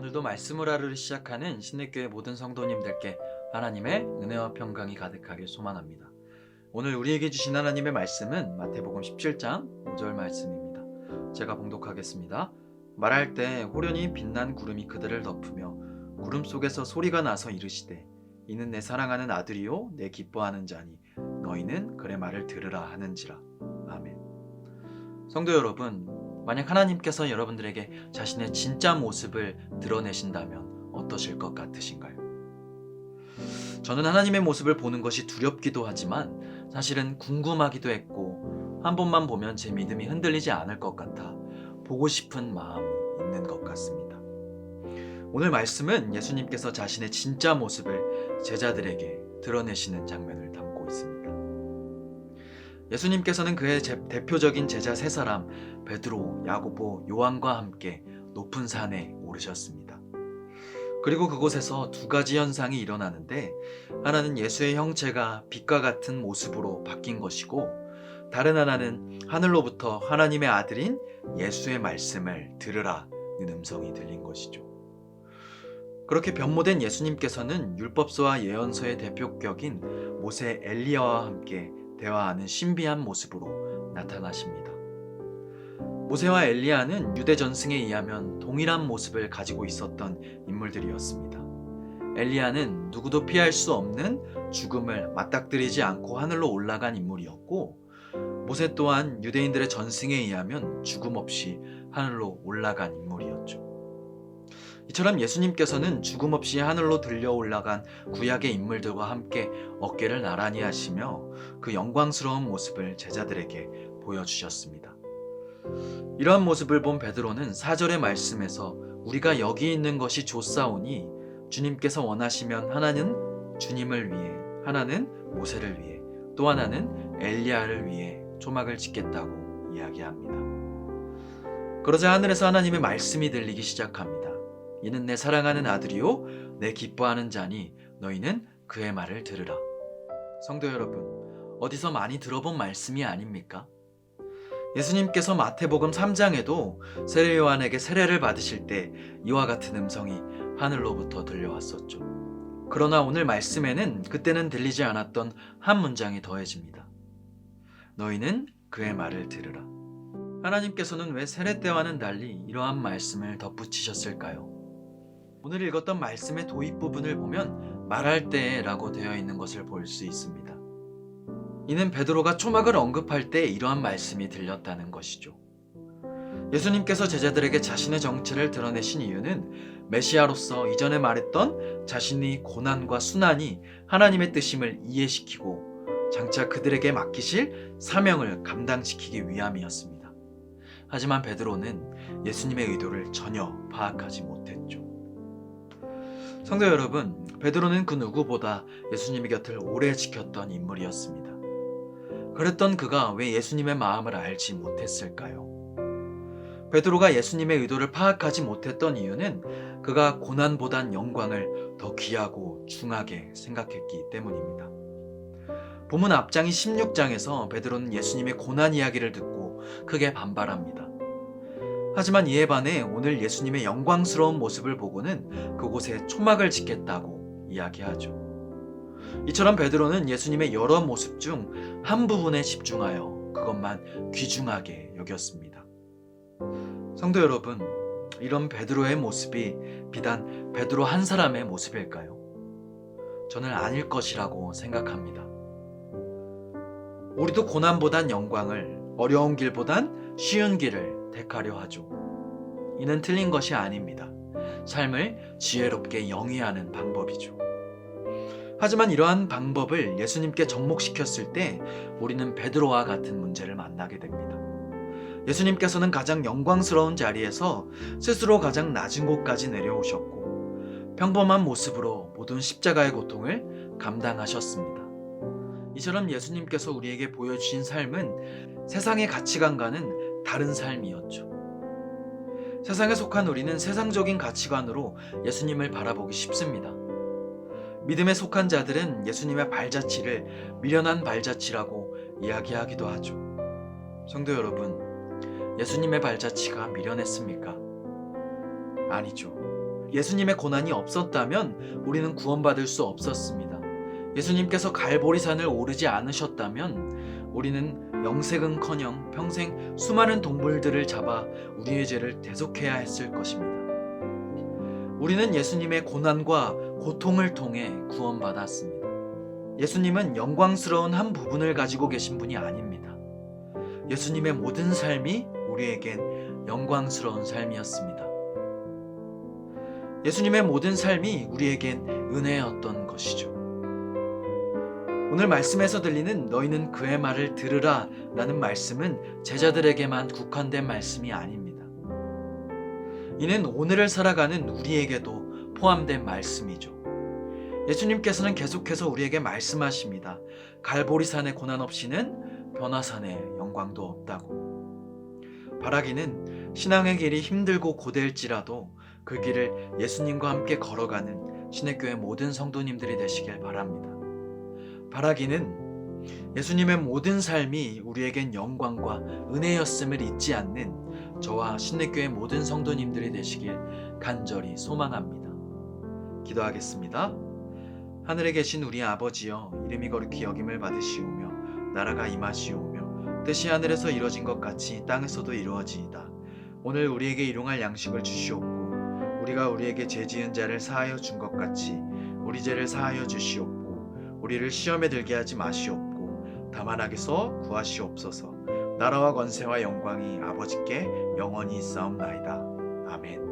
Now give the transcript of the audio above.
오늘도 말씀을 하루를 시작하는 신내교회 모든 성도님들께 하나님의 은혜와 평강이 가득하길 소망합니다. 오늘 우리에게 주신 하나님의 말씀은 마태복음 17장 5절 말씀입니다. 제가 봉독하겠습니다. 말할 때 호련히 빛난 구름이 그들을 덮으며 구름 속에서 소리가 나서 이르시되 이는 내 사랑하는 아들이요 내 기뻐하는 자니 너희는 그의 말을 들으라 하는지라. 아멘. 성도 여러분, 만약 하나님께서 여러분들에게 자신의 진짜 모습을 드러내신다면 어떠실 것 같으신가요? 저는 하나님의 모습을 보는 것이 두렵기도 하지만 사실은 궁금하기도 했고 한 번만 보면 제 믿음이 흔들리지 않을 것 같아 보고 싶은 마음이 있는 것 같습니다. 오늘 말씀은 예수님께서 자신의 진짜 모습을 제자들에게 드러내시는 장면을 담고 있습니다. 예수님께서는 그의 대표적인 제자 세 사람 베드로, 야고보, 요한과 함께 높은 산에 오르셨습니다. 그리고 그곳에서 두 가지 현상이 일어나는데 하나는 예수의 형체가 빛과 같은 모습으로 바뀐 것이고 다른 하나는 하늘로부터 하나님의 아들인 예수의 말씀을 들으라는 음성이 들린 것이죠. 그렇게 변모된 예수님께서는 율법서와 예언서의 대표격인 모세, 엘리야와 함께 대화하는 신비한 모습으로 나타나십니다. 모세와 엘리야는 유대 전승에 의하면 동일한 모습을 가지고 있었던 인물들이었습니다. 엘리야는 누구도 피할 수 없는 죽음을 맞닥뜨리지 않고 하늘로 올라간 인물이었고 모세 또한 유대인들의 전승에 의하면 죽음 없이 하늘로 올라간 인물이었죠. 이처럼 예수님께서는 죽음 없이 하늘로 들려 올라간 구약의 인물들과 함께 어깨를 나란히 하시며 그 영광스러운 모습을 제자들에게 보여주셨습니다. 이러한 모습을 본 베드로는 4절의 말씀에서 우리가 여기 있는 것이 좋사오니 주님께서 원하시면 하나는 주님을 위해, 하나는 모세를 위해, 또 하나는 엘리야를 위해 초막을 짓겠다고 이야기합니다. 그러자 하늘에서 하나님의 말씀이 들리기 시작합니다. 이는 내 사랑하는 아들이요 내 기뻐하는 자니 너희는 그의 말을 들으라. 성도 여러분, 어디서 많이 들어본 말씀이 아닙니까? 예수님께서 마태복음 3장에도 세례 요한에게 세례를 받으실 때 이와 같은 음성이 하늘로부터 들려왔었죠. 그러나 오늘 말씀에는 그때는 들리지 않았던 한 문장이 더해집니다. 너희는 그의 말을 들으라. 하나님께서는 왜 세례 때와는 달리 이러한 말씀을 덧붙이셨을까요? 오늘 읽었던 말씀의 도입 부분을 보면 말할 때라고 되어 있는 것을 볼 수 있습니다. 이는 베드로가 초막을 언급할 때 이러한 말씀이 들렸다는 것이죠. 예수님께서 제자들에게 자신의 정체를 드러내신 이유는 메시아로서 이전에 말했던 자신의 고난과 순환이 하나님의 뜻임을 이해시키고 장차 그들에게 맡기실 사명을 감당시키기 위함이었습니다. 하지만 베드로는 예수님의 의도를 전혀 파악하지 못했죠. 성도 여러분, 베드로는 그 누구보다 예수님의 곁을 오래 지켰던 인물이었습니다. 그랬던 그가 왜 예수님의 마음을 알지 못했을까요? 베드로가 예수님의 의도를 파악하지 못했던 이유는 그가 고난보단 영광을 더 귀하고 중하게 생각했기 때문입니다. 본문 앞장인 16장에서 베드로는 예수님의 고난 이야기를 듣고 크게 반발합니다. 하지만 이에 반해 오늘 예수님의 영광스러운 모습을 보고는 그곳에 초막을 짓겠다고 이야기하죠. 이처럼 베드로는 예수님의 여러 모습 중 한 부분에 집중하여 그것만 귀중하게 여겼습니다. 성도 여러분, 이런 베드로의 모습이 비단 베드로 한 사람의 모습일까요? 저는 아닐 것이라고 생각합니다. 우리도 고난보단 영광을, 어려운 길보단 쉬운 길을 택하려 하죠. 이는 틀린 것이 아닙니다. 삶을 지혜롭게 영위하는 방법이죠. 하지만 이러한 방법을 예수님께 접목시켰을 때 우리는 베드로와 같은 문제를 만나게 됩니다. 예수님께서는 가장 영광스러운 자리에서 스스로 가장 낮은 곳까지 내려오셨고 평범한 모습으로 모든 십자가의 고통을 감당하셨습니다. 이처럼 예수님께서 우리에게 보여주신 삶은 세상의 가치관과는 다른 삶이었죠. 세상에 속한 우리는 세상적인 가치관으로 예수님을 바라보기 쉽습니다. 믿음에 속한 자들은 예수님의 발자취를 미련한 발자취라고 이야기하기도 하죠. 성도 여러분, 예수님의 발자취가 미련했습니까? 아니죠. 예수님의 고난이 없었다면 우리는 구원받을 수 없었습니다. 예수님께서 갈보리산을 오르지 않으셨다면 우리는 영생은커녕 평생 수많은 동물들을 잡아 우리의 죄를 대속해야 했을 것입니다. 우리는 예수님의 고난과 고통을 통해 구원받았습니다. 예수님은 영광스러운 한 부분을 가지고 계신 분이 아닙니다. 예수님의 모든 삶이 우리에겐 영광스러운 삶이었습니다. 예수님의 모든 삶이 우리에겐 은혜였던 것이죠. 오늘 말씀에서 들리는 너희는 그의 말을 들으라 라는 말씀은 제자들에게만 국한된 말씀이 아닙니다. 이는 오늘을 살아가는 우리에게도 포함된 말씀이죠. 예수님께서는 계속해서 우리에게 말씀하십니다. 갈보리산의 고난 없이는 변화산의 영광도 없다고. 바라기는 신앙의 길이 힘들고 고될지라도 그 길을 예수님과 함께 걸어가는 신의교회 모든 성도님들이 되시길 바랍니다. 바라기는 예수님의 모든 삶이 우리에겐 영광과 은혜였음을 잊지 않는 저와 신의교회 모든 성도님들이 되시길 간절히 소망합니다. 기도하겠습니다. 하늘에 계신 우리 아버지여, 이름이 거룩히 여김을 받으시오며 나라가 임하시오며 뜻이 하늘에서 이루어진 것 같이 땅에서도 이루어지이다. 오늘 우리에게 일용할 양식을 주시옵고 우리가 우리에게 죄 지은 자를 사하여 준 것 같이 우리 죄를 사하여 주시옵고 우리를 시험에 들게 하지 마시옵고 다만 악에서 구하시옵소서. 나라와 권세와 영광이 아버지께 영원히 있사옵나이다. 아멘.